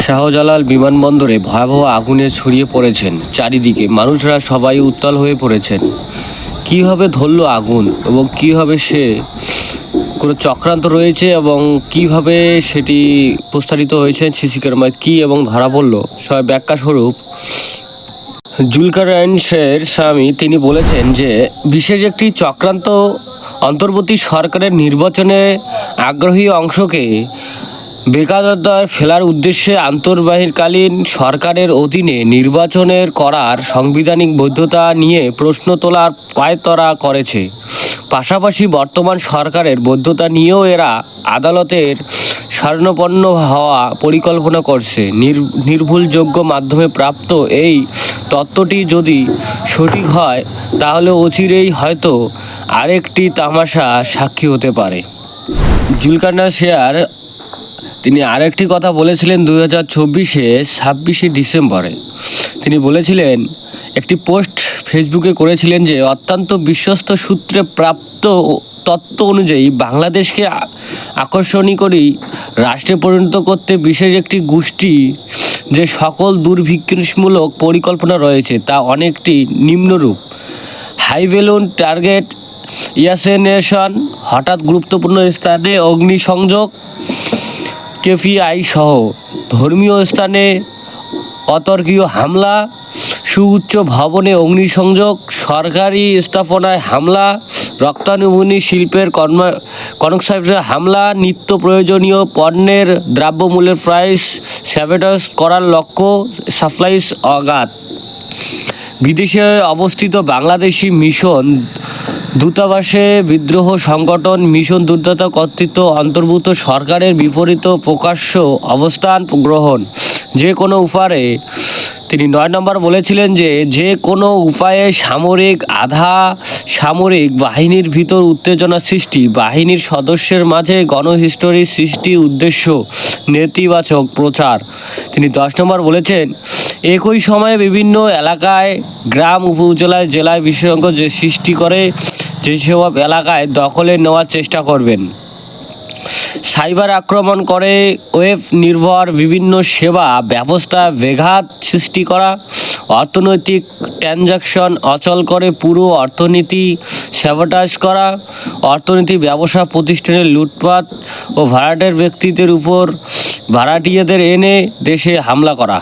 শাহজালাল বিমানবন্দরে ভয়াবহ আগুনে ছড়িয়ে পড়েছেন চারিদিকে, মানুষরা সবাই উত্তাল হয়ে পড়েছেন। কীভাবে ধরল আগুন এবং কীভাবে সে কোনো চক্রান্ত রয়েছে এবং কিভাবে সেটি প্রস্তারিত হয়েছে, সিসি ক্যামেরায় কী এবং ধরা পড়ল, সবাই ব্যাখ্যাস্বরূপ জুলকারনাইনের স্বামী তিনি বলেছেন যে বিশেষ একটি চক্রান্ত অন্তর্বর্তী সরকারের নির্বাচনে আগ্রহী অংশকে বেকারত্বের ফেলার উদ্দেশ্যে আন্তর্বাহিকালীন সরকারের অধীনে নির্বাচনের করার সাংবিধানিক বৈধতা নিয়ে প্রশ্ন তোলার পায়তারা করেছে। পাশাপাশি বর্তমান সরকারের বৈধতা নিয়েও এরা আদালতের শরণাপন্ন হওয়া পরিকল্পনা করছে। নির্ভুলযোগ্য মাধ্যমে প্রাপ্ত এই তত্ত্বটি যদি সঠিক হয় তাহলে অচিরেই হয়তো আরেকটি তামাশা সাক্ষী হতে পারে। জুলকারনাইন তিনি আরেকটি কথা বলেছিলেন 2024 ডিসেম্বরে। তিনি বলেছিলেন, একটি পোস্ট ফেসবুকে করেছিলেন যে অত্যন্ত বিশ্বস্ত সূত্রে প্রাপ্ত তথ্য অনুযায়ী বাংলাদেশকে আকর্ষণীয় রাষ্ট্রে পরিণত করতে বিশেষ একটি গোষ্ঠী যে সকল দুর্ভিক্ষমূলক পরিকল্পনা রয়েছে তা অনেকটি নিম্নরূপ: হাই বেলুন টার্গেট অ্যাসাসিনেশন, হঠাৎ গুরুত্বপূর্ণ স্থানে অগ্নিসংযোগ, কেপিআই সহ ধর্মীয় স্থানে অতর্কীয় হামলা, সুউচ্চ ভবনে অগ্নিসংযোগ, সরকারি স্থাপনায় হামলা, রক্তাণুবনী শিল্পের কনসাইটে হামলা, নিত্য প্রয়োজনীয় পণ্যের দ্রব্যমূল্যের প্রাইস স্যাবোটাজ করার লক্ষ্য, সাপ্লাইস অগাধ। বিদেশে অবস্থিত বাংলাদেশি মিশন দূতাবাসে বিদ্রোহ সংগঠন মিশন দুর্দাতা কর্তৃত্ব অন্তর্ভুক্ত সরকারের বিপরীত প্রকাশ্য অবস্থান গ্রহণ, যে কোনো উপায়ে। তিনি 9 নম্বর বলেছিলেন যে কোনো উপায়ে সামরিক আধা সামরিক বাহিনীর ভিতর উত্তেজনা সৃষ্টি, বাহিনীর সদস্যের মাঝে গণহিস্টোরি সৃষ্টি উদ্দেশ্য নেতিবাচক প্রচার। তিনি 10 নম্বর বলেছেন, একই সময়ে বিভিন্ন এলাকায় গ্রাম উপজেলায় জেলায় বিশেষজ্ঞ যে সৃষ্টি করে যেসব এলাকায় দখলে নেওয়ার চেষ্টা করবেন। সাইবার আক্রমণ করে ওয়েব নির্ভর বিভিন্ন সেবা ব্যবস্থা ব্যাঘাত সৃষ্টি করা, অর্থনৈতিক ট্রানজাকশন অচল করে পুরো অর্থনীতি স্যাবোটাজ করা, অর্থনীতি ব্যবসা প্রতিষ্ঠানের লুটপাট ও ভাড়াটের ব্যক্তিদের উপর ভাড়াটিয়াদের এনে দেশে হামলা করা।